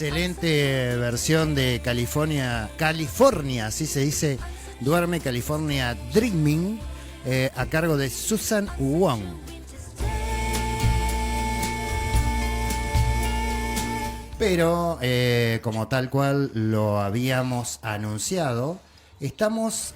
Excelente versión de California, así se dice, Duerme California Dreaming, a cargo de Susan Wong. Pero, como tal cual lo habíamos anunciado, estamos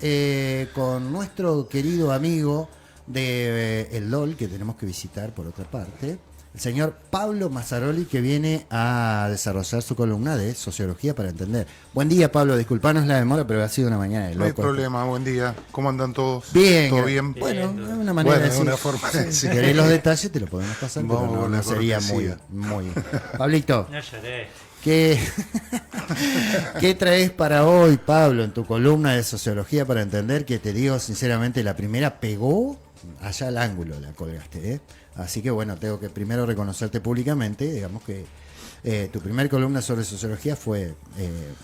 con nuestro querido amigo de el LOL, que tenemos que visitar por otra parte, el señor Pablo Mazzaroli, que viene a desarrollar su columna de Sociología para Entender. Buen día, Pablo, disculpanos la demora, pero ha sido una mañana de loco. No hay problema, buen día. ¿Cómo andan todos? Bien. ¿Todo bien? Bueno, de una manera bueno, así. una forma de si querés los detalles te lo podemos pasar, vamos, pero no sería muy... Pablito. No lloré. ¿Qué traes para hoy, Pablo, en tu columna de Sociología para Entender? Que te digo sinceramente, la primera pegó allá al ángulo, la colgaste, ¿eh? Así que bueno, tengo que primero reconocerte públicamente, digamos que tu primer columna sobre sociología fue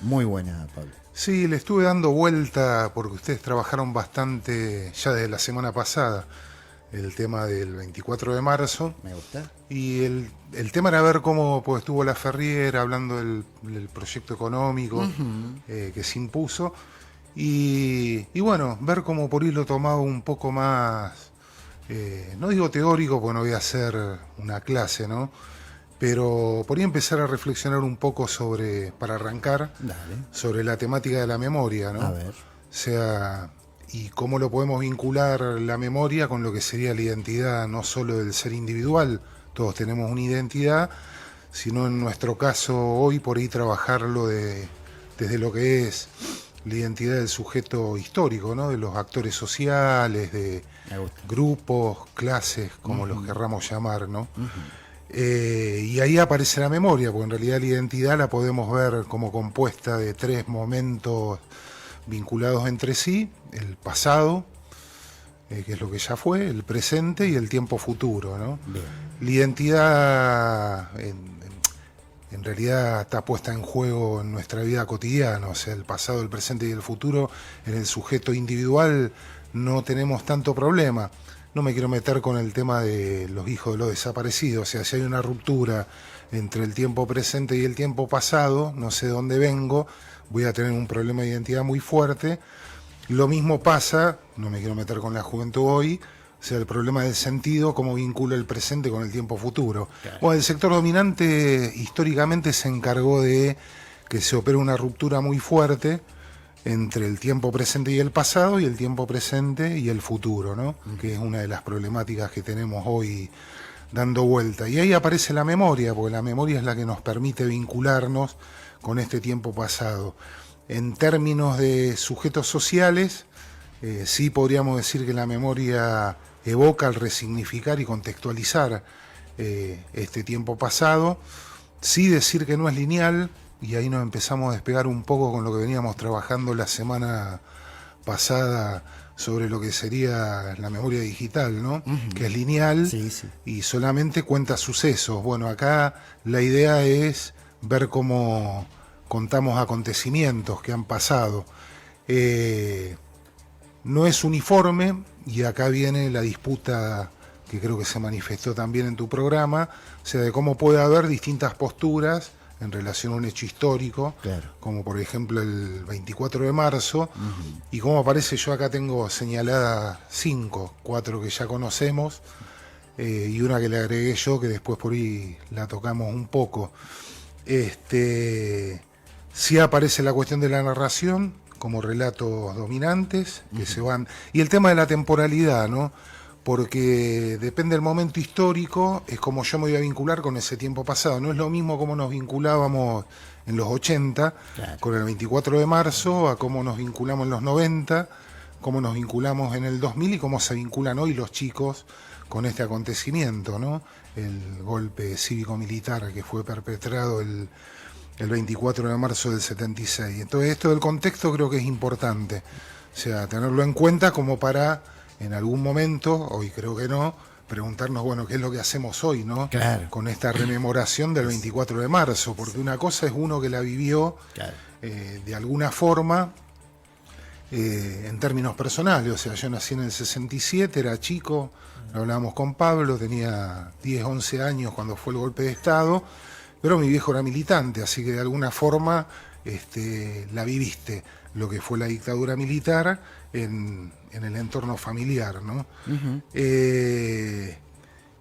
muy buena, Pablo. Sí, le estuve dando vuelta porque ustedes trabajaron bastante ya desde la semana pasada el tema del 24 de marzo. Me gusta. Y el tema era ver cómo pues, estuvo la Ferriera hablando del proyecto económico que se impuso. Y bueno, ver cómo por ahí lo tomaba un poco más, no digo teórico porque no voy a hacer una clase, ¿no? Pero por ahí empezar a reflexionar un poco sobre, para arrancar, Dale. sobre la temática de la memoria, ¿no? A ver. O sea, y cómo lo podemos vincular la memoria con lo que sería la identidad, no solo del ser individual, todos tenemos una identidad, sino en nuestro caso hoy por ahí trabajarlo desde lo que es la identidad del sujeto histórico, ¿no? De los actores sociales, de grupos, clases, como los querramos llamar, ¿no? Y ahí aparece la memoria, porque en realidad la identidad la podemos ver como compuesta de tres momentos vinculados entre sí: el pasado, que es lo que ya fue, el presente y el tiempo futuro, ¿no? Bien. La identidad en realidad está puesta en juego en nuestra vida cotidiana, o sea, el pasado, el presente y el futuro. En el sujeto individual no tenemos tanto problema. No me quiero meter con el tema de los hijos de los desaparecidos, o sea, si hay una ruptura entre el tiempo presente y el tiempo pasado, no sé de dónde vengo, voy a tener un problema de identidad muy fuerte. Lo mismo pasa, no me quiero meter con la juventud hoy, o sea, el problema del sentido, cómo vincula el presente con el tiempo futuro. Claro. Bueno, el sector dominante históricamente se encargó de que se opere una ruptura muy fuerte entre el tiempo presente y el pasado, y el tiempo presente y el futuro, ¿no? Que es una de las problemáticas que tenemos hoy dando vuelta. Y ahí aparece la memoria, porque la memoria es la que nos permite vincularnos con este tiempo pasado. En términos de sujetos sociales, sí podríamos decir que la memoria evoca al resignificar y contextualizar este tiempo pasado. Sí decir que no es lineal, y ahí nos empezamos a despegar un poco con lo que veníamos trabajando la semana pasada sobre lo que sería la memoria digital, ¿no? Que es lineal, Sí, sí. y solamente cuenta sucesos. Bueno, acá la idea es ver cómo contamos acontecimientos que han pasado. No es uniforme, y acá viene la disputa que creo que se manifestó también en tu programa, o sea, de cómo puede haber distintas posturas en relación a un hecho histórico, Claro. como por ejemplo el 24 de marzo, y como aparece, yo acá tengo señaladas 4 que ya conocemos, y una que le agregué yo, que después por ahí la tocamos un poco. Sí aparece la cuestión de la narración como relatos dominantes que se van, y el tema de la temporalidad, ¿no? Porque depende del momento histórico, es como yo me voy a vincular con ese tiempo pasado. No es lo mismo cómo nos vinculábamos en los 80, Claro, con el 24 de marzo, a cómo nos vinculamos en los 90, cómo nos vinculamos en el 2000 y cómo se vinculan hoy los chicos con este acontecimiento, ¿no? El golpe cívico-militar que fue perpetrado el 24 de marzo del 76. Entonces, esto del contexto creo que es importante, o sea, tenerlo en cuenta como para, en algún momento, hoy creo que no, preguntarnos, bueno, ¿qué es lo que hacemos hoy, no? Claro. Con esta rememoración del 24 de marzo, porque una cosa es uno que la vivió Claro. de alguna forma, en términos personales. O sea, yo nací en el 67, era chico, lo hablábamos con Pablo, tenía 10, 11 años cuando fue el golpe de Estado. pero mi viejo era militante, así que de alguna forma la viviste, lo que fue la dictadura militar en el entorno familiar, ¿no?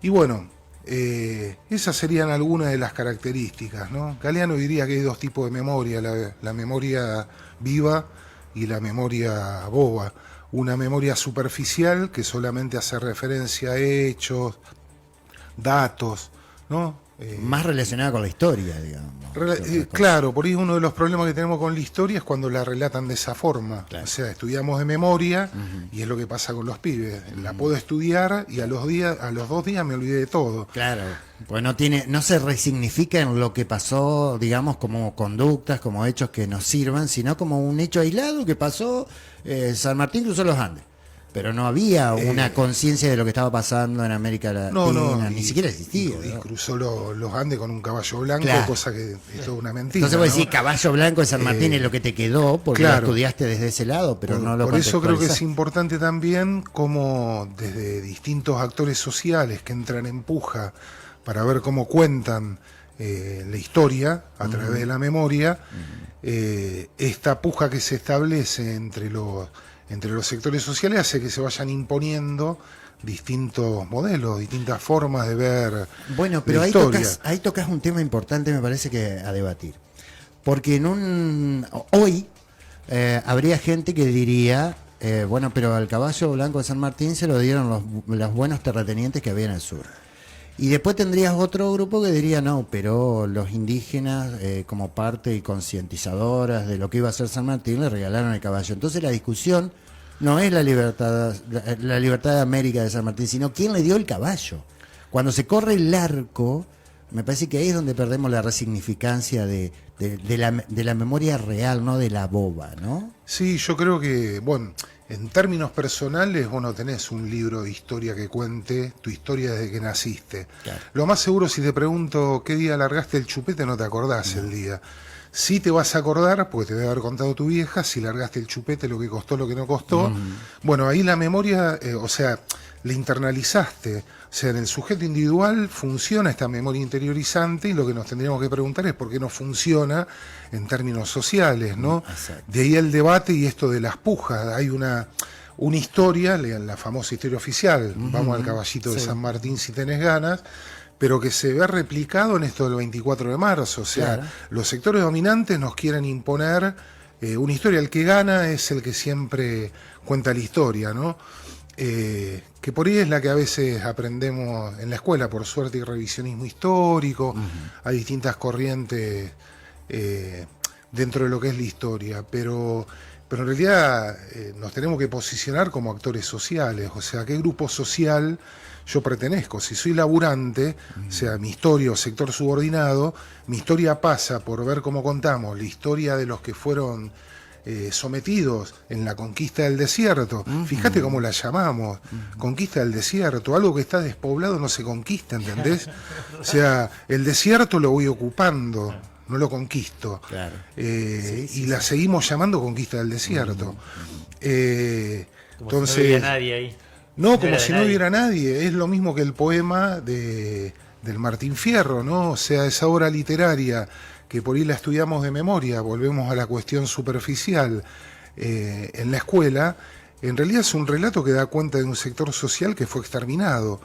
Y bueno, esas serían algunas de las características, ¿no? Galeano diría que hay dos tipos de memoria, la memoria viva y la memoria boba. Una memoria superficial que solamente hace referencia a hechos, datos, ¿no? Más relacionada con la historia, digamos. Claro, por ahí uno de los problemas que tenemos con la historia es cuando la relatan de esa forma. Claro. O sea, estudiamos de memoria y es lo que pasa con los pibes. La puedo estudiar y a los 2 días me olvidé de todo. Claro, pues no se resignifica en lo que pasó, digamos, como conductas, como hechos que nos sirvan, sino como un hecho aislado que pasó. San Martín cruzó los Andes. Pero no había una conciencia de lo que estaba pasando en América Latina, ni siquiera existía. Y cruzó los Andes con un caballo blanco, claro, cosa que es toda una mentira. Entonces vos decís, caballo blanco de San Martín es lo que te quedó, porque claro, lo estudiaste desde ese lado, pero no lo contextualizaste. Por eso creo que es importante también como desde distintos actores sociales que entran en puja para ver cómo cuentan la historia a través de la memoria, esta puja que se establece entre los sectores sociales hace que se vayan imponiendo distintos modelos, distintas formas de ver. Bueno, pero la historia. Ahí tocas un tema importante, me parece, que a debatir. Porque hoy habría gente que diría, bueno, pero al caballo blanco de San Martín se lo dieron los buenos terratenientes que había en el sur. Y después tendrías otro grupo que diría, no, pero los indígenas, como parte y concientizadoras de lo que iba a ser San Martín, le regalaron el caballo. Entonces la discusión no es la libertad de América de San Martín, sino quién le dio el caballo. Cuando se corre el arco, me parece que ahí es donde perdemos la resignificancia de la memoria real, no de la boba, ¿no? Sí, yo creo que, bueno, en términos personales, vos no tenés un libro de historia que cuente tu historia desde que naciste. Claro. Lo más seguro, si te pregunto qué día largaste el chupete, no te acordás el día. Sí te vas a acordar, porque te debe haber contado tu vieja, si largaste el chupete, lo que costó, lo que no costó. Bueno, ahí la memoria, o sea, la internalizaste. O sea, en el sujeto individual funciona esta memoria interiorizante y lo que nos tendríamos que preguntar es por qué no funciona en términos sociales, ¿no? De ahí el debate y esto de las pujas. Hay una historia, la famosa historia oficial, vamos al caballito de San Martín si tenés ganas, pero que se ve replicado en esto del 24 de marzo. O sea, claro, los sectores dominantes nos quieren imponer una historia. El que gana es el que siempre cuenta la historia, ¿no? Que por ahí es la que a veces aprendemos en la escuela, por suerte, y revisionismo histórico, hay distintas corrientes dentro de lo que es la historia, pero en realidad nos tenemos que posicionar como actores sociales, o sea, ¿a qué grupo social yo pertenezco? Si soy laburante, o sea, mi historia o sector subordinado, mi historia pasa por ver cómo contamos la historia de los que fueron sometidos en la conquista del desierto. Fíjate cómo la llamamos, conquista del desierto. Algo que está despoblado no se conquista, ¿entendés? O sea, el desierto lo voy ocupando, no lo conquisto. Claro. Y la seguimos llamando conquista del desierto. Entonces, si no hubiera nadie ahí. No, como si no hubiera nadie. Es lo mismo que el poema del Martín Fierro, ¿no? O sea, esa obra literaria que por ahí la estudiamos de memoria, volvemos a la cuestión superficial en la escuela, en realidad es un relato que da cuenta de un sector social que fue exterminado,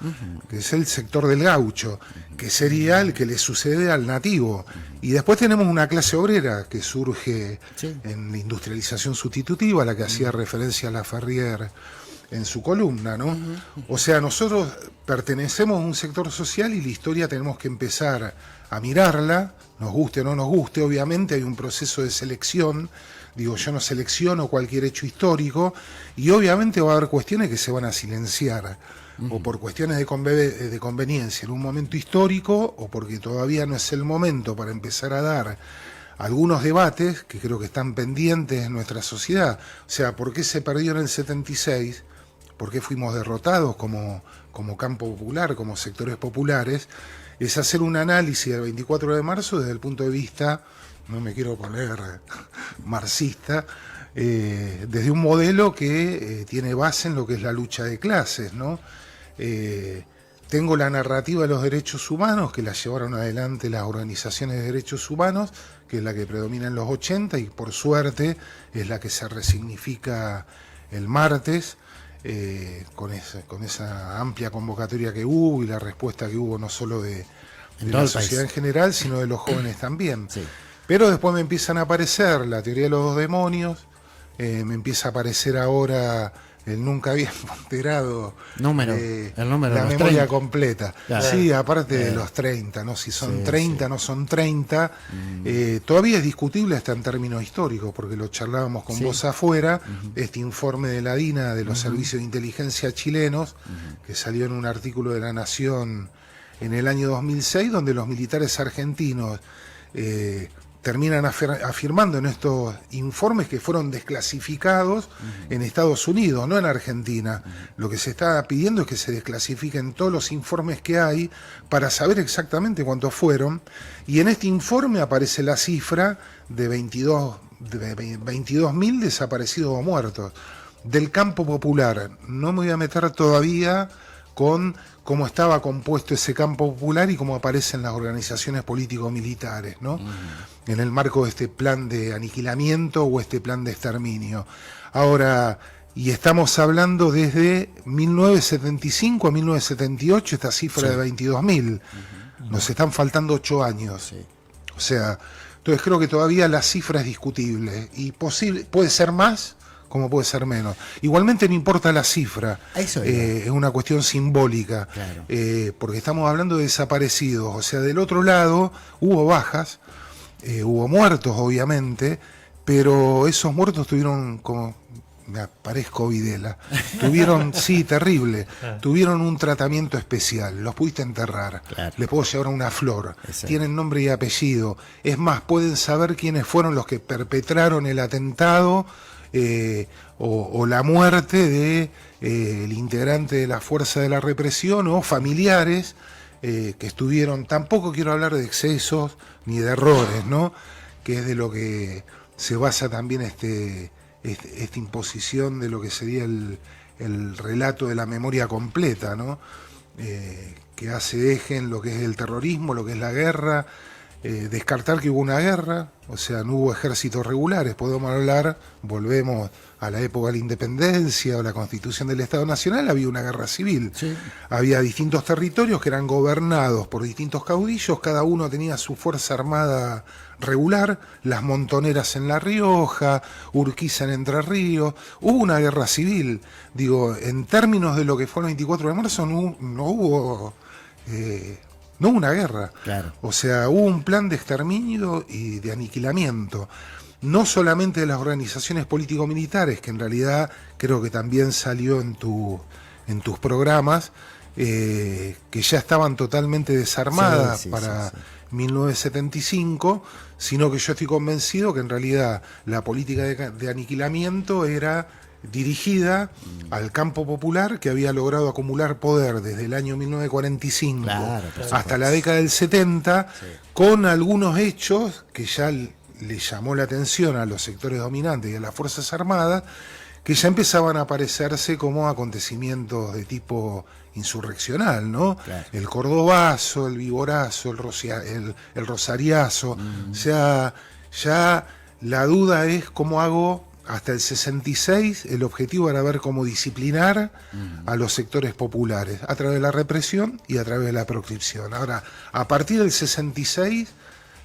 que es el sector del gaucho, que sería el que le sucede al nativo. Y después tenemos una clase obrera que surge en la industrialización sustitutiva, a la que hacía referencia Laferrière en su columna, ¿no? O sea, nosotros pertenecemos a un sector social y la historia tenemos que empezar a mirarla, nos guste o no nos guste. Obviamente hay un proceso de selección, digo, yo no selecciono cualquier hecho histórico, y obviamente va a haber cuestiones que se van a silenciar, o por cuestiones de conveniencia en un momento histórico, o porque todavía no es el momento para empezar a dar algunos debates que creo que están pendientes en nuestra sociedad. O sea, ¿por qué se perdió en el 76? ¿Por qué fuimos derrotados como campo popular, como sectores populares? Es hacer un análisis del 24 de marzo desde el punto de vista, no me quiero poner marxista, desde un modelo que tiene base en lo que es la lucha de clases, ¿no? tengo la narrativa de los derechos humanos que la llevaron adelante las organizaciones de derechos humanos, que es la que predomina en los 80 y por suerte es la que se resignifica el martes, con esa amplia convocatoria que hubo y la respuesta que hubo no solo de la sociedad en general, sino de los jóvenes también. Sí. Pero después me empiezan a aparecer la teoría de los dos demonios, me empieza a aparecer ahora el nunca bien ponderado el número la memoria 30. completa. Claro. Sí, aparte de los 30, ¿no? Si son Sí, 30, sí. no son 30, todavía es discutible hasta en términos históricos, porque lo charlábamos con vos afuera, este informe de la DINA, de los servicios de inteligencia chilenos, que salió en un artículo de La Nación en el año 2006, donde los militares argentinos terminan afirmando en estos informes que fueron desclasificados en Estados Unidos, no en Argentina. Lo que se está pidiendo es que se desclasifiquen todos los informes que hay para saber exactamente cuántos fueron. Y en este informe aparece la cifra de 22.000 desaparecidos o muertos. Del campo popular, no me voy a meter todavía con cómo estaba compuesto ese campo popular y cómo aparecen las organizaciones político-militares, ¿no? En el marco de este plan de aniquilamiento o este plan de exterminio. Ahora, y estamos hablando desde 1975 a 1978, esta cifra de 22.000. Nos están faltando 8 años. Sí. O sea, entonces creo que todavía la cifra es discutible y puede ser más como puede ser menos. Igualmente no importa la cifra, Eso es una cuestión simbólica, Claro. porque estamos hablando de desaparecidos, o sea, del otro lado hubo bajas, hubo muertos obviamente, pero esos muertos tuvieron, como me parezco Videla, tuvieron, sí, terrible, tuvieron un tratamiento especial, los pudiste enterrar, Claro. les puedo llevar una flor, Exacto. tienen nombre y apellido, es más, pueden saber quiénes fueron los que perpetraron el atentado, o la muerte de el integrante de la fuerza de la represión o familiares que estuvieron. Tampoco quiero hablar de excesos ni de errores, ¿no? Que es de lo que se basa también esta imposición de lo que sería el relato de la memoria completa, ¿no? Que hace eje en lo que es el terrorismo, lo que es la guerra. Descartar que hubo una guerra, o sea, no hubo ejércitos regulares, podemos hablar, volvemos a la época de la independencia o la constitución del Estado Nacional, había una guerra civil, Sí. había distintos territorios que eran gobernados por distintos caudillos, cada uno tenía su fuerza armada regular, las montoneras en La Rioja, Urquiza en Entre Ríos, hubo una guerra civil, digo, en términos de lo que fue el 24 de marzo no hubo una guerra. Claro. O sea, hubo un plan de exterminio y de aniquilamiento, no solamente de las organizaciones político-militares, que en realidad creo que también salió en tus programas, que ya estaban totalmente desarmadas para 1975, sino que yo estoy convencido que en realidad la política de aniquilamiento era dirigida al campo popular, que había logrado acumular poder desde el año 1945 Claro, por hasta supuesto. la década del 70, Sí. con algunos hechos que ya le llamó la atención a los sectores dominantes y a las Fuerzas Armadas, que ya empezaban a aparecerse como acontecimientos de tipo insurreccional, ¿no? Claro. El cordobazo, el viborazo, el rosariazo. O sea, ya la duda es cómo hago. Hasta el 66 el objetivo era ver cómo disciplinar a los sectores populares a través de la represión y a través de la proscripción. Ahora, a partir del 66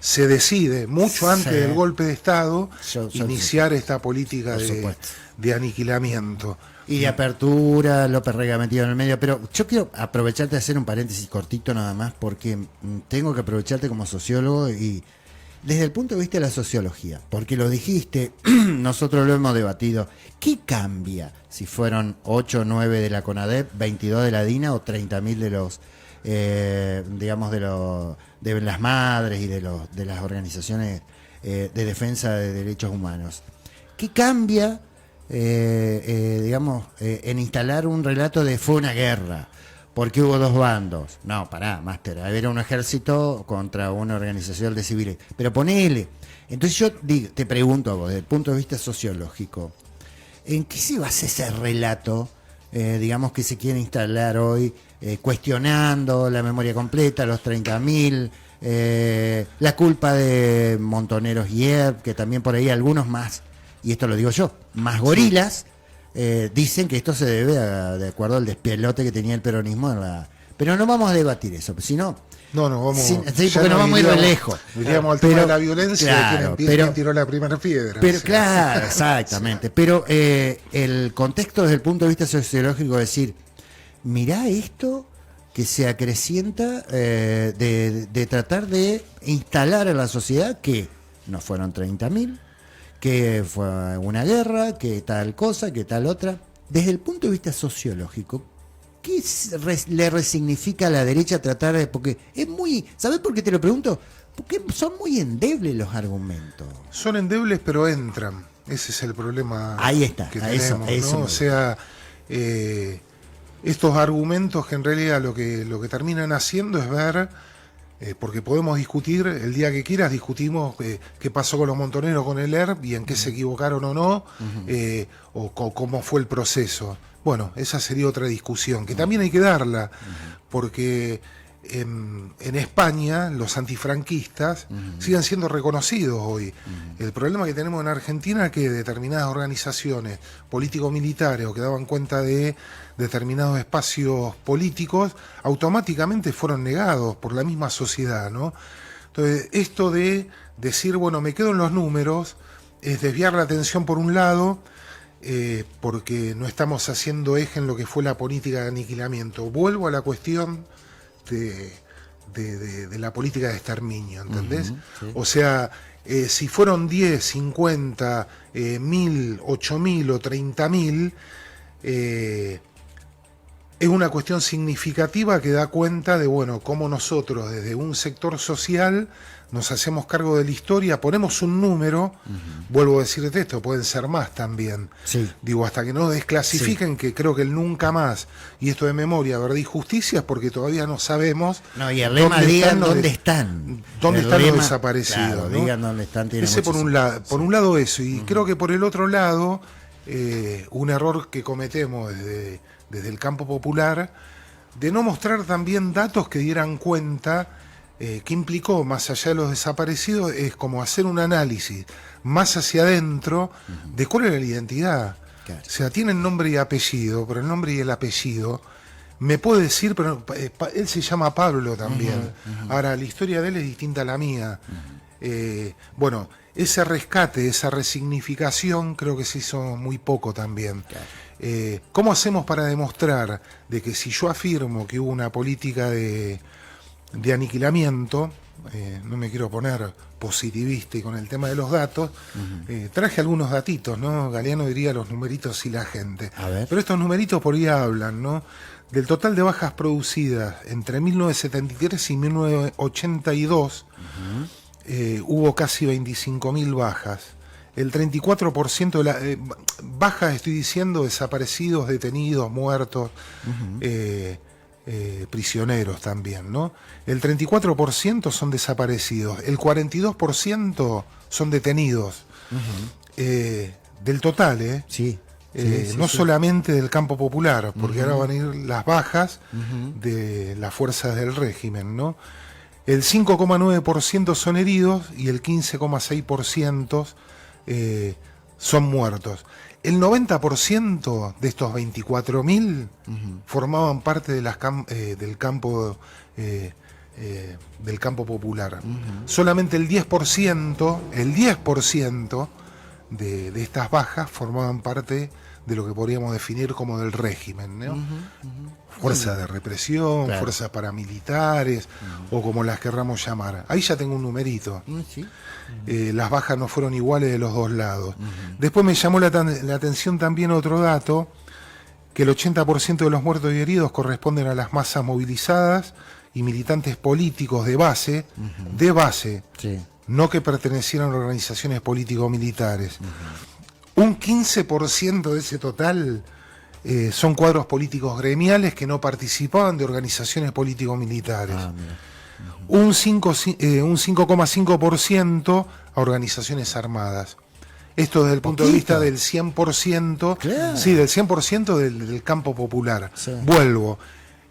se decide, mucho antes Sí. del golpe de Estado, Yo iniciar esta política Por supuesto. de aniquilamiento. Y de apertura, López Rega metido en el medio. Pero yo quiero aprovecharte de hacer un paréntesis cortito nada más, porque tengo que aprovecharte como sociólogo y desde el punto de vista de la sociología, porque lo dijiste, nosotros lo hemos debatido. ¿Qué cambia si fueron 8 o 9 de la CONADEP, 22 de la DINA o 30.000 de los, digamos, de las madres y de las organizaciones de defensa de derechos humanos? ¿Qué cambia, digamos, en instalar un relato de fue una guerra? Porque hubo dos bandos. No, pará, máster. Era un ejército contra una organización de civiles. Pero ponele. Entonces yo te pregunto a vos, desde el punto de vista sociológico, ¿en qué se basa ese relato, digamos, que se quiere instalar hoy cuestionando la memoria completa, los 30.000, la culpa de Montoneros y ERP, que también por ahí algunos más, y esto lo digo yo, más gorilas, dicen que esto se debe de acuerdo al despelote que tenía el peronismo pero no vamos a debatir eso, si no... No, vamos. Sí, porque no vamos a ir lejos. Iríamos al tema de la violencia, claro, de quien tiró la primera piedra. Pero claro, exactamente. Pero el contexto desde el punto de vista sociológico es decir, mirá esto que se acrecienta de tratar de instalar en la sociedad que no fueron 30.000, que fue una guerra, que tal cosa, que tal otra. Desde el punto de vista sociológico, ¿qué le resignifica a la derecha tratar de...? Porque es muy... ¿Sabes por qué te lo pregunto? Porque son muy endebles los argumentos. Son endebles, pero entran. Ese es el problema. Ahí está, que a tenemos, eso ¿no? O sea, estos argumentos que en realidad lo que terminan haciendo es ver... porque podemos discutir, el día que quieras discutimos qué pasó con los Montoneros, con el ERP, y en qué se equivocaron o no, o cómo fue el proceso. Bueno, esa sería otra discusión, que también hay que darla, porque en España los antifranquistas siguen siendo reconocidos hoy. El problema que tenemos en Argentina es que determinadas organizaciones político-militares o que daban cuenta de determinados espacios políticos automáticamente fueron negados por la misma sociedad, ¿no? Entonces, esto de decir, bueno, me quedo en los números, es desviar la atención por un lado, porque no estamos haciendo eje en lo que fue la política de aniquilamiento. Vuelvo a la cuestión de la política de exterminio, ¿entendés? Sí. O sea, si fueron 10, 50, 1000, 8000 o 30.000, es una cuestión significativa que da cuenta de, bueno, cómo nosotros desde un sector social nos hacemos cargo de la historia, ponemos un número, vuelvo a decirte esto, pueden ser más también. Sí. Digo, hasta que no desclasifiquen, que creo que el nunca más, y esto de memoria, verdad y justicia, es porque todavía no sabemos. No, y el lema digan dónde están. ¿Dónde El están lema, los desaparecidos? Claro, ¿no? digan dónde están. Ese por un lado eso, y creo que por el otro lado, un error que cometemos desde el campo popular, de no mostrar también datos que dieran cuenta que implicó, más allá de los desaparecidos, es como hacer un análisis más hacia adentro de cuál era la identidad. Claro. O sea, tienen nombre y apellido, pero el nombre y el apellido me puede decir, pero él se llama Pablo también. Ahora, la historia de él es distinta a la mía. Bueno, ese rescate, esa resignificación, creo que se hizo muy poco también. Claro. ¿Cómo hacemos para demostrar de que si yo afirmo que hubo una política de aniquilamiento, no me quiero poner positivista y con el tema de los datos, traje algunos datitos, ¿no? Galeano diría los numeritos y la gente. A ver. Pero estos numeritos por ahí hablan, ¿no? Del total de bajas producidas entre 1973 y 1982, hubo casi 25.000 bajas. El 34% de la bajas, estoy diciendo, desaparecidos, detenidos, muertos, prisioneros también, ¿no? El 34% son desaparecidos, el 42% son detenidos. Del total, Sí. no solamente del campo popular, porque ahora van a ir las bajas de las fuerzas del régimen, ¿no? El 5,9% son heridos y el 15,6% son muertos. El 90% de estos 24.000 formaban parte de del campo popular. Solamente el 10% de estas bajas formaban parte de lo que podríamos definir como del régimen, ¿no? Fuerzas de represión, claro, fuerzas paramilitares, o como las querramos llamar. Ahí ya tengo un numerito. Sí. Las bajas no fueron iguales de los dos lados. Después me llamó la atención también otro dato, que el 80% de los muertos y heridos corresponden a las masas movilizadas y militantes políticos de base, Sí. no que pertenecieran a organizaciones político-militares. Un 15% de ese total son cuadros políticos gremiales que no participaban de organizaciones político-militares. Un 5,5% a organizaciones armadas. Esto desde el punto de vista del 100%, claro, sí, del 100% del campo popular. Sí. Vuelvo.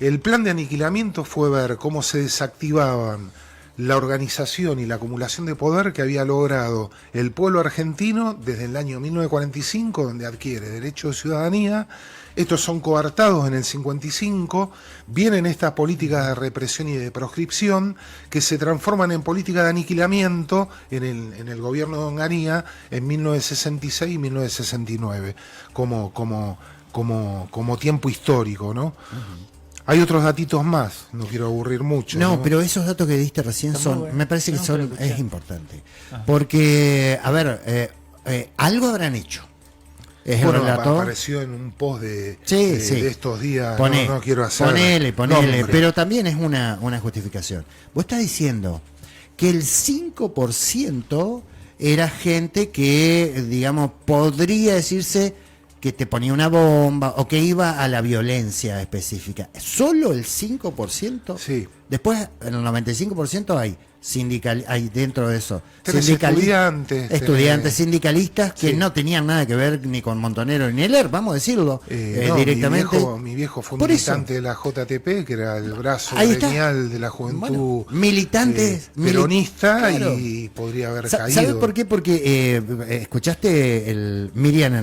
El plan de aniquilamiento fue ver cómo se desactivaban la organización y la acumulación de poder que había logrado el pueblo argentino desde el año 1945, donde adquiere derecho de ciudadanía. Estos son coartados en el 55, vienen estas políticas de represión y de proscripción que se transforman en políticas de aniquilamiento en el gobierno de Onganía en 1966 y 1969, como tiempo histórico, ¿no? Hay otros datitos más, no quiero aburrir mucho. No, pero esos datos que diste recién me parece que es importante. Porque, a ver, algo habrán hecho. Bueno, apareció en un post de estos días, no quiero hacer... Ponele, pero también es una justificación. Vos estás diciendo que el 5% era gente que, digamos, podría decirse que te ponía una bomba o que iba a la violencia específica. ¿Solo el 5%? Sí. Después, en el 95% hay hay dentro de eso estudiantes sindicalistas que no tenían nada que ver ni con Montonero ni Heller, vamos a decirlo directamente. Mi viejo fue un militante de la JTP, que era el brazo gremial de la juventud, militante peronista, claro. Y podría haber caído. ¿Sabes por qué? Porque escuchaste Miriam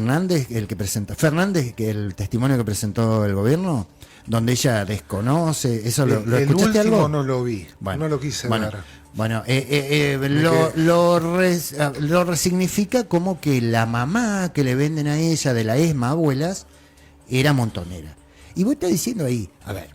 Fernández, que el testimonio que presentó el gobierno, donde ella desconoce, ¿eso lo escuchaste último algo? No lo vi, no lo quise ver. Bueno, lo resignifica como que la mamá que le venden a ella de la ESMA Abuelas era montonera. Y vos estás diciendo ahí, a ver,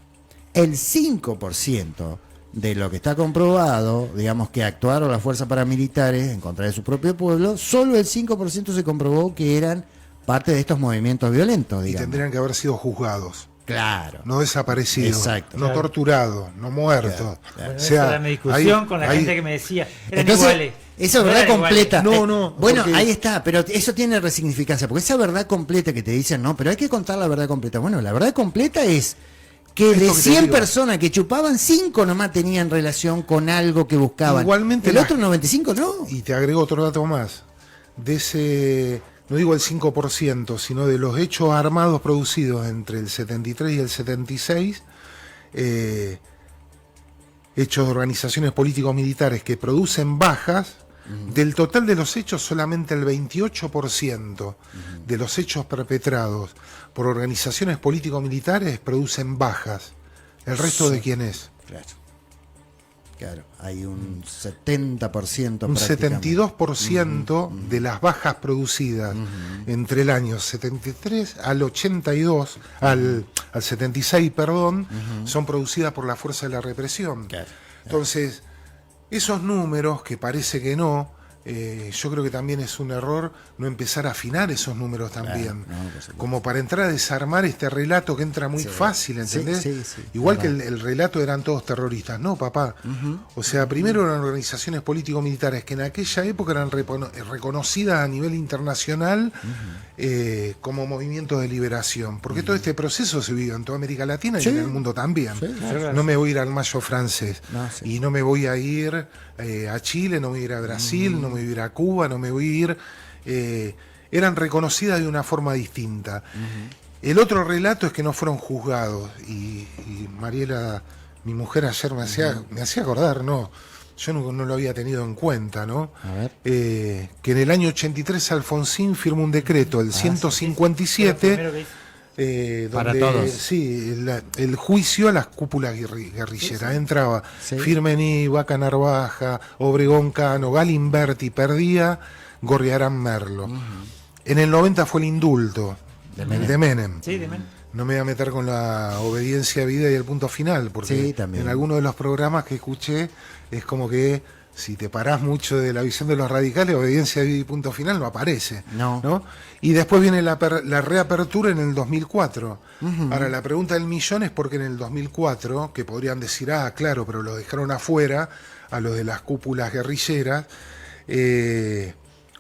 el 5% de lo que está comprobado, digamos que actuaron las fuerzas paramilitares en contra de su propio pueblo, solo el 5% se comprobó que eran parte de estos movimientos violentos, digamos. Y tendrían que haber sido juzgados. Claro. No desaparecidos, exacto, no torturados, no muertos. Bueno, o sea, esa era mi discusión con la gente que me decía, eran entonces, iguales. Esa verdad completa. Bueno, porque... ahí está, pero eso tiene resignificancia, porque esa verdad completa que te dicen, no, pero hay que contar la verdad completa. Bueno, la verdad completa es que de 100 personas que chupaban, 5 nomás tenían relación con algo que buscaban. Igualmente el otro 95 no. Y te agrego otro dato más. De ese... No digo el 5%, sino de los hechos armados producidos entre el 73 y el 76, hechos de organizaciones políticos-militares que producen bajas, del total de los hechos solamente el 28% de los hechos perpetrados por organizaciones político-militares producen bajas. ¿El resto de quién es? Claro, hay un 70%. Un 72% de las bajas producidas entre el año 73 al 82, al 76, perdón, son producidas por la fuerza de la represión. Claro. Entonces, esos números, que parece que no, yo creo que también es un error no empezar a afinar esos números también, como para entrar a desarmar este relato que entra muy fácil, ¿entendés? Sí, igual que el relato eran todos terroristas, no, papá. O sea, primero eran organizaciones político-militares que en aquella época eran reconocidas a nivel internacional como movimientos de liberación, porque todo este proceso se vivió en toda América Latina y en el mundo también. No me voy a ir al Mayo francés, y no me voy a ir a Chile, no me voy a ir a Brasil, no me voy a ir a Cuba, no me voy a ir... eran reconocidas de una forma distinta. El otro relato es que no fueron juzgados, y Mariela, mi mujer, ayer me hacía acordar, yo no lo había tenido en cuenta, ¿no? Que en el año 83 Alfonsín firmó un decreto, el 157, para donde todos. Sí, el juicio a las cúpulas guerrilleras. Entraba Firmení, Vaca Narvaja, Obregón Cano, Galimberti, Perdía, Gorriarán Merlo. En el 90 fue el indulto de Menem. Sí, de Menem. No me voy a meter con la obediencia a vida y el punto final, porque en algunos de los programas que escuché es como que si te parás mucho de la visión de los radicales, obediencia a vida y punto final no aparece. ¿No? Y después viene la reapertura en el 2004. Ahora, la pregunta del millón es porque en el 2004, que podrían decir, claro, pero lo dejaron afuera a los de las cúpulas guerrilleras,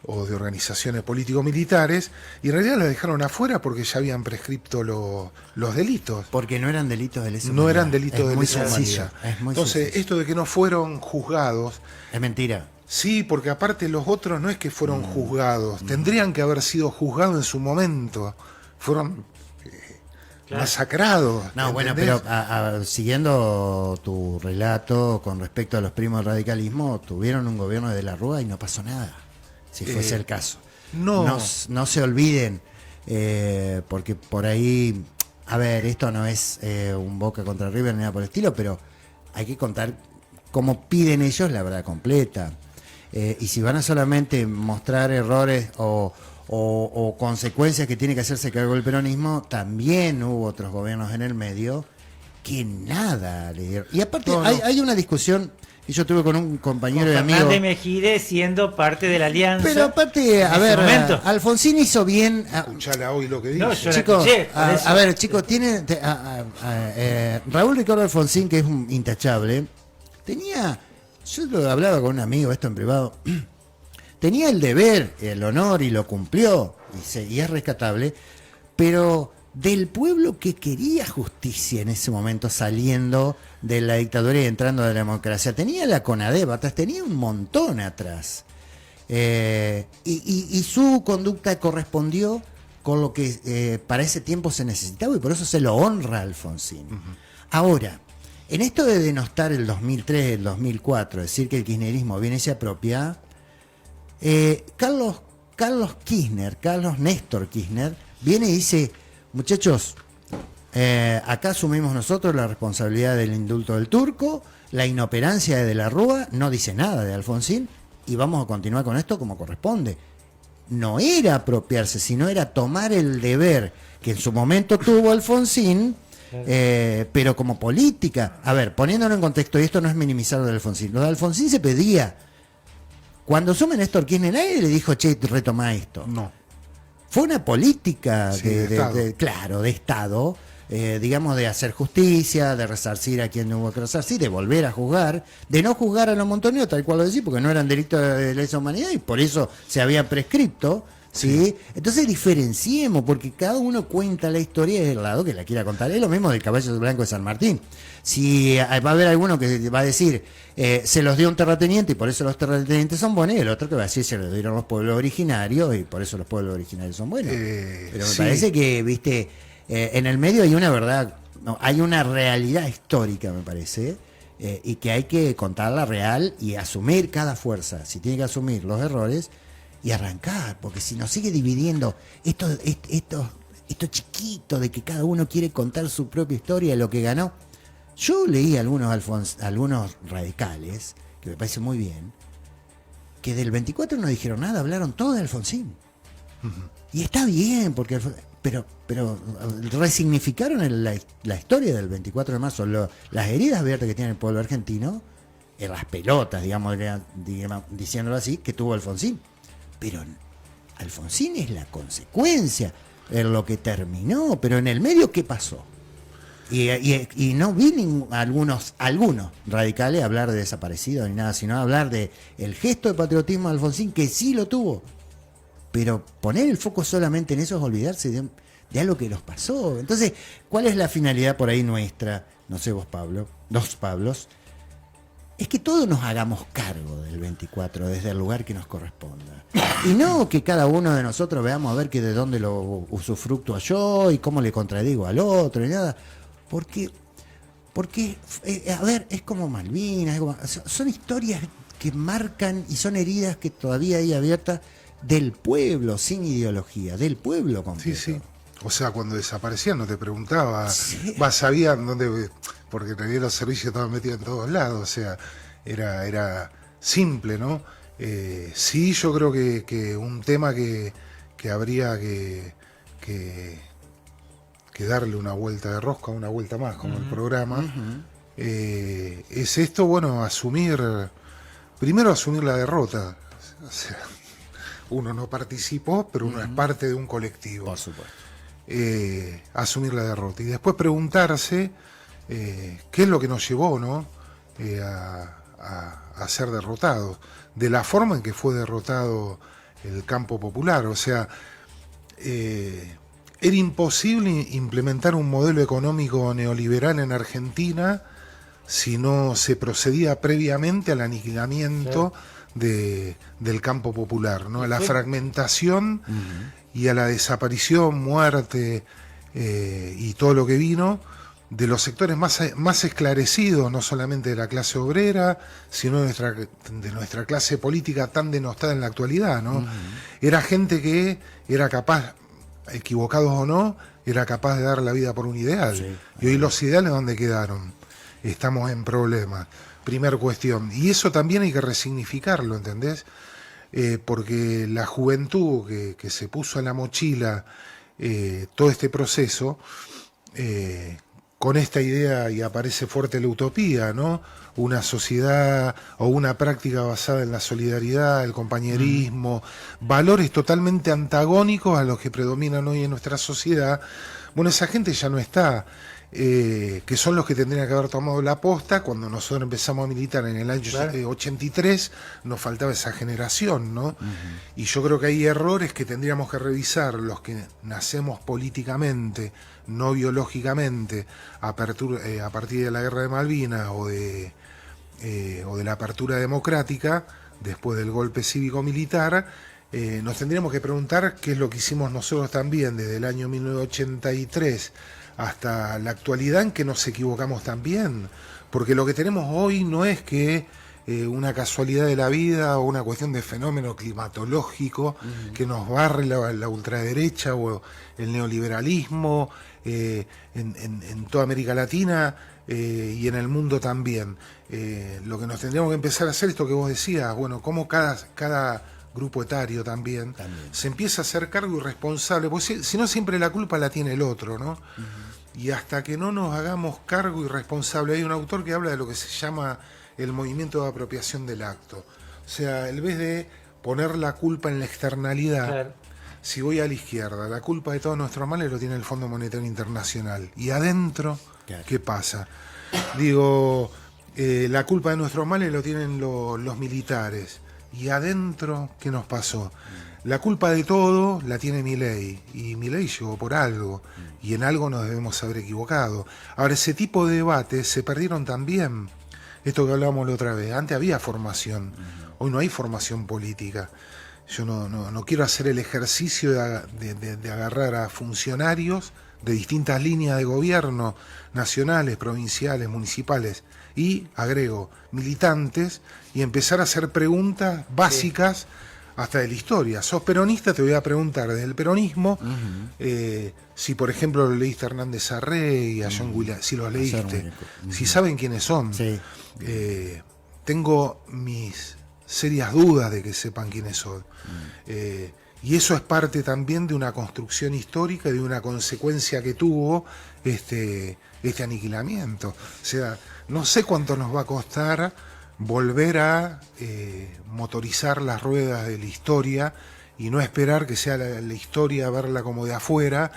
o de organizaciones político-militares, y en realidad la dejaron afuera porque ya habían prescripto los delitos. Porque no eran delitos de lesa humanidad. No eran delitos de lesa humanidad. Entonces, sencillo. Esto de que no fueron juzgados... Es mentira. Sí, porque aparte los otros no es que fueron juzgados, tendrían que haber sido juzgados en su momento. Fueron masacrados. No, bueno, pero siguiendo tu relato con respecto a los primos del radicalismo, tuvieron un gobierno de la Rúa y no pasó nada, si fuese el caso. No se olviden, porque por ahí, a ver, esto no es un Boca contra River ni nada por el estilo, pero hay que contar cómo piden ellos la verdad completa. Y si van a solamente mostrar errores o consecuencias que tiene que hacerse cargo el peronismo, también hubo otros gobiernos en el medio que nada le dieron. Y aparte hay una discusión que yo tuve con un compañero y amigo. Fernández Mejide siendo parte de la alianza. Pero aparte, a ver, Alfonsín hizo bien. Escuchala hoy lo que dice. No, yo chicos, a ver, chicos, Raúl Ricardo Alfonsín, que es un intachable, yo lo hablaba con un amigo, esto en privado, tenía el deber, el honor y lo cumplió, y es rescatable, pero del pueblo que quería justicia en ese momento, saliendo de la dictadura y entrando a la democracia, tenía la CONADEP atrás, tenía un montón atrás, y su conducta correspondió con lo que para ese tiempo se necesitaba, y por eso se lo honra a Alfonsín. Ahora, en esto de denostar el 2003, el 2004, decir que el kirchnerismo viene y se apropia, Carlos Néstor Kirchner, viene y dice, muchachos, acá asumimos nosotros la responsabilidad del indulto del Turco, la inoperancia de la Rúa, no dice nada de Alfonsín, y vamos a continuar con esto como corresponde. No era apropiarse, sino era tomar el deber que en su momento tuvo Alfonsín, pero como política. A ver, poniéndolo en contexto, y esto no es minimizar lo de Alfonsín, lo de Alfonsín se pedía. Cuando asume Néstor Kirchner, nadie le dijo, che, retoma esto. No. Fue una política de Estado, digamos, de hacer justicia, de resarcir a quien hubo que resarcir, de volver a juzgar, de no juzgar a los montoneros, tal cual lo decía, porque no eran delitos de lesa humanidad y por eso se había prescripto. ¿Sí? Entonces diferenciemos, porque cada uno cuenta la historia del lado que la quiera contar. Es lo mismo del caballo blanco de San Martín. Si va a haber alguno que va a decir se los dio un terrateniente y por eso los terratenientes son buenos, y el otro que va a decir se los dieron los pueblos originarios y por eso los pueblos originarios son buenos. Pero me parece que, viste, en el medio hay una verdad, hay una realidad histórica, me parece, y que hay que contarla real y asumir cada fuerza. Si tiene que asumir los errores y arrancar, porque si nos sigue dividiendo esto chiquito de que cada uno quiere contar su propia historia de lo que ganó. Yo leí algunos radicales, que me parece muy bien, que del 24 no dijeron nada, hablaron todo de Alfonsín. Y está bien, porque pero resignificaron la historia del 24 de marzo, las heridas abiertas que tiene el pueblo argentino, en las pelotas, digamos, diciéndolo así, que tuvo Alfonsín. Pero Alfonsín es la consecuencia, en lo que terminó, pero en el medio, ¿qué pasó? Y no vi algunos radicales hablar de desaparecido ni nada, sino hablar de el gesto de patriotismo de Alfonsín, que sí lo tuvo. Pero poner el foco solamente en eso es olvidarse de algo que nos pasó. Entonces, ¿cuál es la finalidad por ahí nuestra? No sé vos, Pablo, dos Pablos. Es que todos nos hagamos cargo del 24 desde el lugar que nos corresponda. Y no que cada uno de nosotros veamos a ver que de dónde lo usufructúo yo y cómo le contradigo al otro y nada. Porque a ver, es como Malvinas, son historias que marcan y son heridas que todavía hay abiertas del pueblo, sin ideología, del pueblo completo. Sí. O sea, cuando desaparecían no te preguntaba, sabían dónde, porque en realidad los servicios estaban metidos en todos lados, o sea, era simple, ¿no? Sí, yo creo que un tema que habría que darle una vuelta de rosca, una vuelta más, como el programa, es esto, bueno, primero asumir la derrota. O sea, uno no participó, pero uno es parte de un colectivo. Por supuesto. Asumir la derrota y después preguntarse qué es lo que nos llevó, ¿no? a ser derrotados, de la forma en que fue derrotado el campo popular. O sea, era imposible implementar un modelo económico neoliberal en Argentina si no se procedía previamente al aniquilamiento del campo popular, ¿no? A la fragmentación y a la desaparición, muerte, y todo lo que vino de los sectores más esclarecidos, no solamente de la clase obrera, sino de nuestra clase política tan denostada en la actualidad, ¿no? Era gente que era capaz, equivocados o no, era capaz de dar la vida por un ideal. Sí. Y hoy los ideales, ¿dónde quedaron? Estamos en problemas. Primer cuestión. Y eso también hay que resignificarlo, ¿entendés? Porque la juventud que se puso en la mochila todo este proceso, con esta idea, y aparece fuerte la utopía, ¿no? Una sociedad o una práctica basada en la solidaridad, el compañerismo, valores totalmente antagónicos a los que predominan hoy en nuestra sociedad. Bueno, esa gente ya no está, que son los que tendrían que haber tomado la posta. Cuando nosotros empezamos a militar en el año 83, nos faltaba esa generación, ¿no? Y yo creo que hay errores que tendríamos que revisar los que nacemos políticamente, no biológicamente, a partir de la Guerra de Malvinas o de la apertura democrática, después del golpe cívico-militar. Nos tendríamos que preguntar qué es lo que hicimos nosotros también desde el año 1983 hasta la actualidad, en que nos equivocamos también, porque lo que tenemos hoy no es que una casualidad de la vida o una cuestión de fenómeno climatológico que nos barre la ultraderecha o el neoliberalismo en toda América Latina y en el mundo también. Lo que nos tendríamos que empezar a hacer, esto que vos decías, bueno, cómo cada grupo etario también se empieza a hacer cargo y responsable, porque si no siempre la culpa la tiene el otro, ¿no? Y hasta que no nos hagamos cargo y responsable, hay un autor que habla de lo que se llama el movimiento de apropiación del acto. O sea, en vez de poner la culpa en la externalidad, Claro. si voy a la izquierda, la culpa de todos nuestros males lo tiene el Fondo Monetario Internacional. Y adentro, Claro. ¿qué pasa? Digo, la culpa de nuestros males lo tienen los militares. Y adentro, ¿qué nos pasó? La culpa de todo la tiene Milei, y Milei llegó por algo, y en algo nos debemos haber equivocado. Ahora, ese tipo de debates se perdieron también. Esto que hablábamos la otra vez, antes había formación, hoy no hay formación política. Yo no quiero hacer el ejercicio de agarrar a funcionarios de distintas líneas de gobierno, nacionales, provinciales, municipales, y agrego militantes, y empezar a hacer preguntas básicas hasta de la historia. ¿Sos peronista? Te voy a preguntar desde el peronismo, si por ejemplo lo leíste a Hernández Arrey, a John Williams, si los leíste, si saben quiénes son. Sí. Tengo mis serias dudas de que sepan quiénes son. Y eso es parte también de una construcción histórica y de una consecuencia que tuvo este aniquilamiento. O sea, no sé cuánto nos va a costar volver a motorizar las ruedas de la historia y no esperar que sea la historia, verla como de afuera,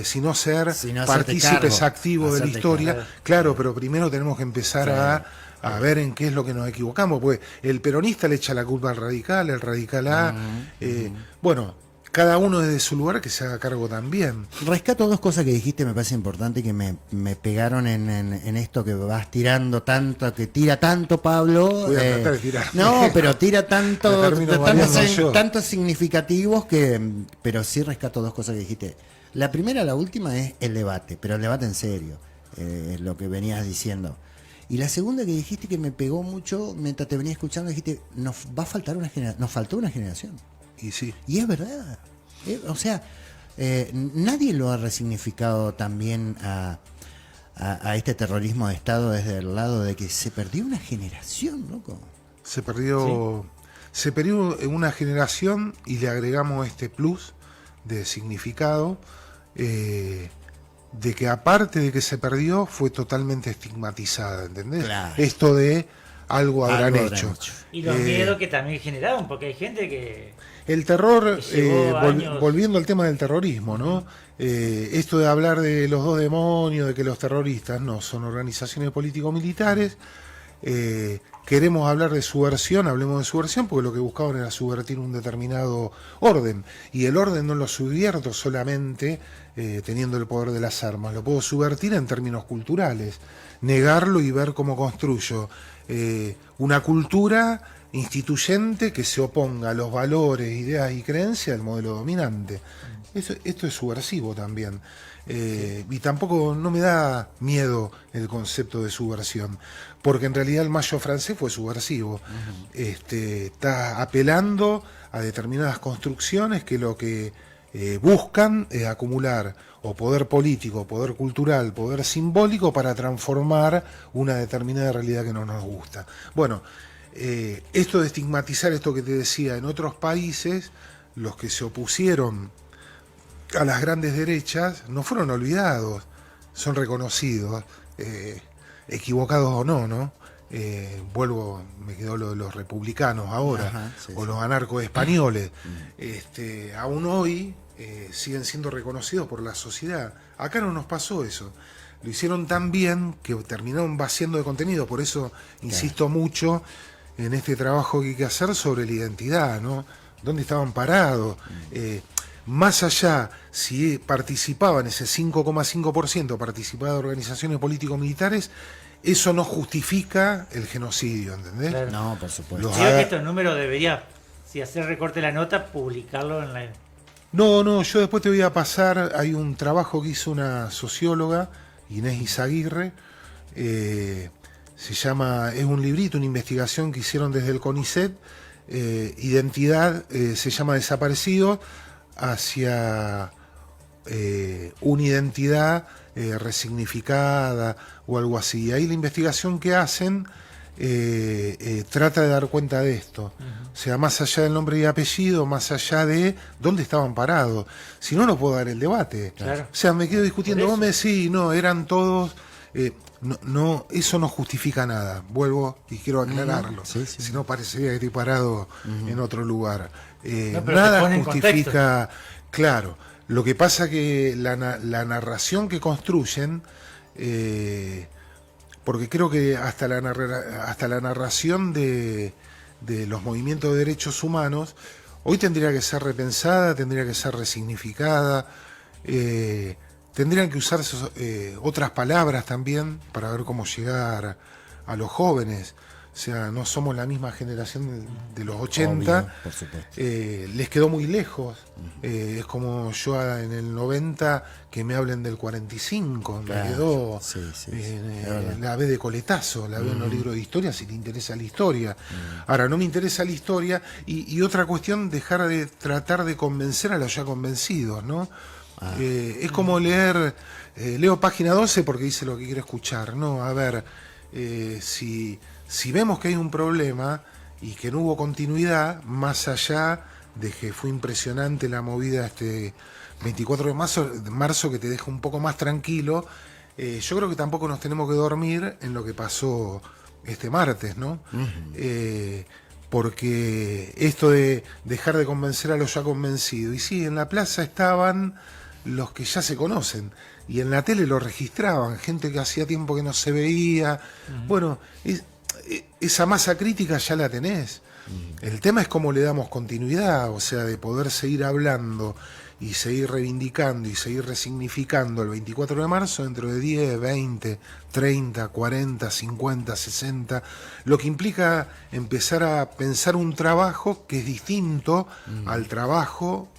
sino ser hacerte partícipes cargo, activos de la hacerte historia. cargo. Claro, pero primero tenemos que empezar a ver en qué es lo que nos equivocamos, porque el peronista le echa la culpa al radical, el radical bueno, cada uno desde su lugar que se haga cargo también. Rescato dos cosas que dijiste, me parece importante, que me pegaron en esto que vas tirando tanto, que tira tanto Pablo. Voy a tratar de tirar. No, pero tira Me tanto, termino variando yo. tantos significativos pero sí rescato dos cosas que dijiste. La primera, la última, es el debate, pero el debate en serio, lo que venías diciendo. Y la segunda que dijiste, que me pegó mucho mientras te venía escuchando, dijiste, nos faltó una generación. Y sí. Y es verdad. O sea, nadie lo ha resignificado también a este terrorismo de Estado desde el lado de que se perdió una generación, loco. Se perdió una generación, y le agregamos este plus de significado, de que aparte de que se perdió, fue totalmente estigmatizada, ¿entendés? Claro. Esto de algo habrán hecho. Y los miedos que también generaron, porque hay gente que... El terror, que llevó años. volviendo al tema del terrorismo, ¿no? Esto de hablar de los dos demonios, de que los terroristas no son organizaciones político-militares, queremos hablar de subversión, hablemos de subversión, porque lo que buscaban era subvertir un determinado orden, y el orden no lo subvierto solamente teniendo el poder de las armas, lo puedo subvertir en términos culturales, negarlo y ver cómo construyo una cultura instituyente que se oponga a los valores, ideas y creencias del modelo dominante. Esto es subversivo también. Y tampoco no me da miedo el concepto de subversión, porque en realidad el mayo francés fue subversivo. Está apelando a determinadas construcciones que lo que buscan es acumular o poder político, poder cultural, poder simbólico para transformar una determinada realidad que no nos gusta. Bueno, esto de estigmatizar, esto que te decía, en otros países, los que se opusieron a las grandes derechas no fueron olvidados, son reconocidos, equivocados o no, ¿no? Me quedó lo de los republicanos ahora, Ajá, sí, o sí. los anarcos españoles. Aún hoy siguen siendo reconocidos por la sociedad. Acá no nos pasó eso. Lo hicieron tan bien que terminaron vaciando de contenido. Por eso insisto mucho en este trabajo que hay que hacer sobre la identidad, ¿no? ¿Dónde estaban parados? Más allá, si participaban, ese 5,5% participaba de organizaciones político-militares, eso no justifica el genocidio, ¿entendés? Claro. No, por supuesto. Los Creo que haga- estos números debería, si hacer recorte de la nota, publicarlo en la... No, yo después te voy a pasar, hay un trabajo que hizo una socióloga, Inés Izaguirre, se llama, es un librito, una investigación que hicieron desde el CONICET, Identidad, se llama Desaparecidos, hacia una identidad resignificada o algo así. Y ahí la investigación que hacen trata de dar cuenta de esto. O sea, más allá del nombre y apellido, más allá de dónde estaban parados. Si no, no puedo dar el debate. Claro. O sea, me quedo discutiendo, Por vos eso. me decís, no, eran todos... no, eso no justifica nada. Vuelvo y quiero aclararlo. Sí, sí. Si no, parecería que estoy parado en otro lugar. No, pero se Nada pone en justifica... Claro, lo que pasa que la narración que construyen... porque creo que hasta la narración de los movimientos de derechos humanos hoy tendría que ser repensada, tendría que ser resignificada, tendrían que usarse otras palabras también para ver cómo llegar a los jóvenes. O sea, no somos la misma generación de los 80, Obvio, por supuesto. les quedó muy lejos. Es como yo en el 90 que me hablen del 45, Claro, me quedó sí, sí, es verdad. la ve de coletazo, la veo en los libros de historia si te interesa la historia. Ahora, no me interesa la historia y otra cuestión, dejar de tratar de convencer a los ya convencidos, ¿no? Es como leer, leo página 12 porque dice lo que quiero escuchar, ¿no? A ver, si vemos que hay un problema y que no hubo continuidad, más allá de que fue impresionante la movida 24 de marzo que te deja un poco más tranquilo, yo creo que tampoco nos tenemos que dormir en lo que pasó este martes, ¿no? Porque esto de dejar de convencer a los ya convencidos, y sí, en la plaza estaban los que ya se conocen, y en la tele lo registraban, gente que hacía tiempo que no se veía. Bueno, esa masa crítica ya la tenés. El tema es cómo le damos continuidad, o sea, de poder seguir hablando y seguir reivindicando y seguir resignificando el 24 de marzo dentro de 10, 20, 30, 40, 50, 60, lo que implica empezar a pensar un trabajo que es distinto al trabajo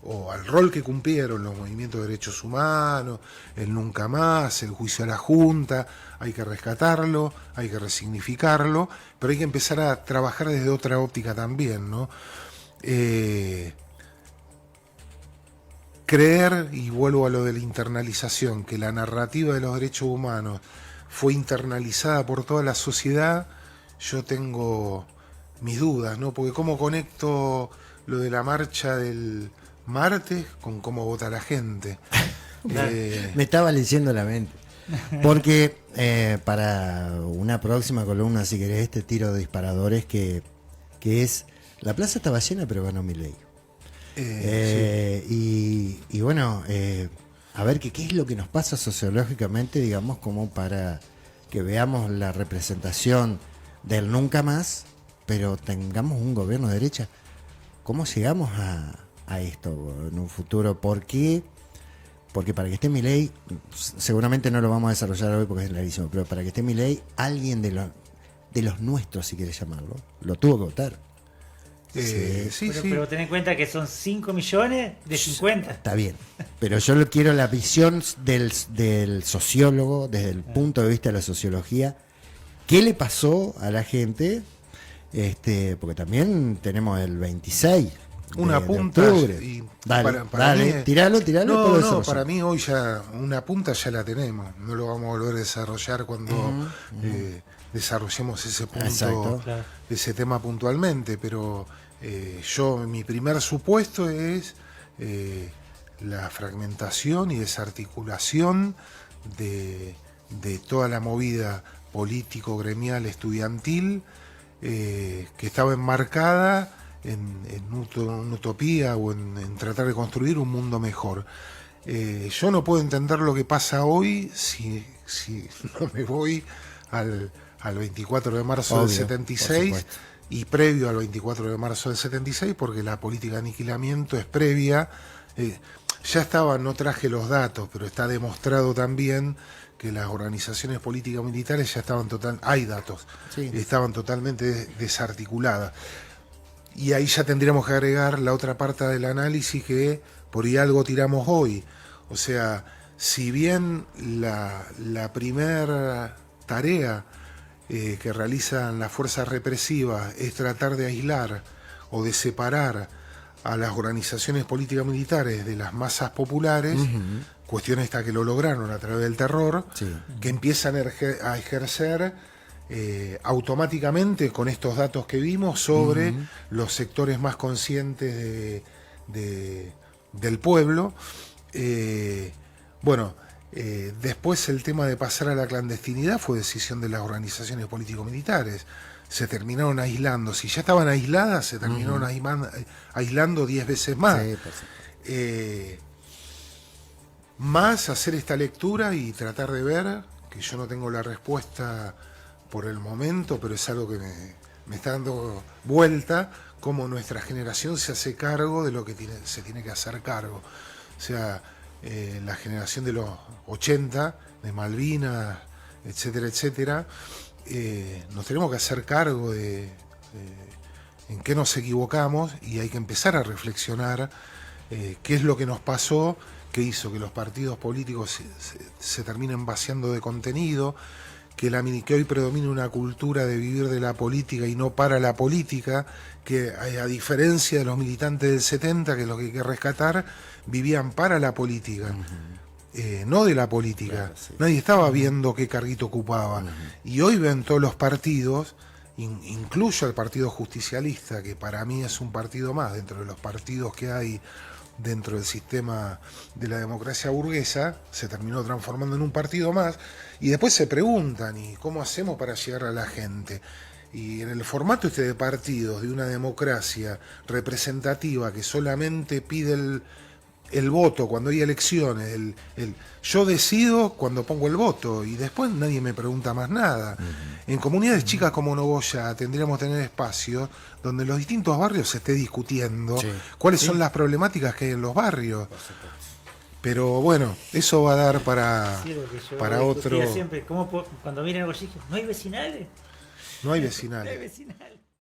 o al rol que cumplieron los movimientos de derechos humanos, el Nunca Más, el juicio a la Junta. Hay que rescatarlo, hay que resignificarlo, pero hay que empezar a trabajar desde otra óptica también, ¿no? Creer, y vuelvo a lo de la internalización, que la narrativa de los derechos humanos fue internalizada por toda la sociedad, yo tengo mis dudas, ¿no? Porque cómo conecto lo de la marcha del martes con cómo vota la gente. Me estaba leyendo la mente. Porque para una próxima columna, si querés, este tiro de disparadores que es: la plaza estaba llena, pero ganó Milei. Sí. Y bueno, a ver qué es lo que nos pasa sociológicamente, digamos, como para que veamos la representación del nunca más, pero tengamos un gobierno de derecha. ¿Cómo llegamos a esto en un futuro? ¿Por qué? Porque para que esté Milei, seguramente no lo vamos a desarrollar hoy porque es larguísimo, pero para que esté Milei, alguien de los nuestros, si quieres llamarlo, lo tuvo que votar. Sí, sí. Pero ten en cuenta que son 5 millones de 50. Está bien, pero yo lo quiero la visión del sociólogo, desde el punto de vista de la sociología. ¿Qué le pasó a la gente? Porque también tenemos el 26 Una de punta. octubre. Y Dale, para dale, mí- tiralo, No, después lo no, desarrollamos. para mí hoy ya una punta ya la tenemos. No lo vamos a volver a desarrollar cuando desarrollemos ese punto, Exacto. Claro. ese tema puntualmente. Pero mi primer supuesto es la fragmentación y desarticulación de toda la movida político, gremial, estudiantil, que estaba enmarcada en una utopía o en tratar de construir un mundo mejor. Yo no puedo entender lo que pasa hoy si no me voy al 24 de marzo Obvio, del por 76 supuesto. y previo al 24 de marzo del 76, porque la política de aniquilamiento es previa. Ya estaba, no traje los datos, pero está demostrado también que las organizaciones políticas militares ya estaban hay datos, Sí. estaban totalmente desarticuladas. Y ahí ya tendríamos que agregar la otra parte del análisis, que por ahí algo tiramos hoy. O sea, si bien la primera tarea que realizan las fuerzas represivas es tratar de aislar o de separar a las organizaciones políticas militares de las masas populares, cuestión esta que lo lograron a través del terror, Sí. que empiezan a ejercer automáticamente con estos datos que vimos sobre los sectores más conscientes del pueblo. Después el tema de pasar a la clandestinidad fue decisión de las organizaciones político-militares. Se terminaron aislando. Si ya estaban aisladas, se terminaron aislando 10 veces más. Sí, por supuesto. Más hacer esta lectura y tratar de ver, que yo no tengo la respuesta por el momento, pero es algo que me está dando vuelta, cómo nuestra generación se hace cargo de lo que se tiene que hacer cargo. O sea, la generación de los 80, de Malvinas, etcétera, etcétera, nos tenemos que hacer cargo de en qué nos equivocamos, y hay que empezar a reflexionar qué es lo que nos pasó, que hizo que los partidos políticos se terminen vaciando de contenido, que hoy predomina una cultura de vivir de la política y no para la política, que a diferencia de los militantes del 70, que es lo que hay que rescatar, vivían para la política, no de la política. Claro, sí. Nadie estaba viendo qué carguito ocupaba. Y hoy ven todos los partidos, incluyo el Partido Justicialista, que para mí es un partido más dentro de los partidos que hay dentro del sistema de la democracia burguesa, se terminó transformando en un partido más, y después se preguntan, ¿y cómo hacemos para llegar a la gente? Y en el formato de partidos, de una democracia representativa que solamente pide el voto cuando hay elecciones, yo decido cuando pongo el voto y después nadie me pregunta más nada. En comunidades chicas como Nogoyá tendríamos que tener espacios donde en los distintos barrios se esté discutiendo cuáles son las problemáticas que hay en los barrios. Pero bueno, eso va a dar para Discutía otro... siempre, cuando miran algo así, no hay vecinales. No hay No hay vecinales. vecinales.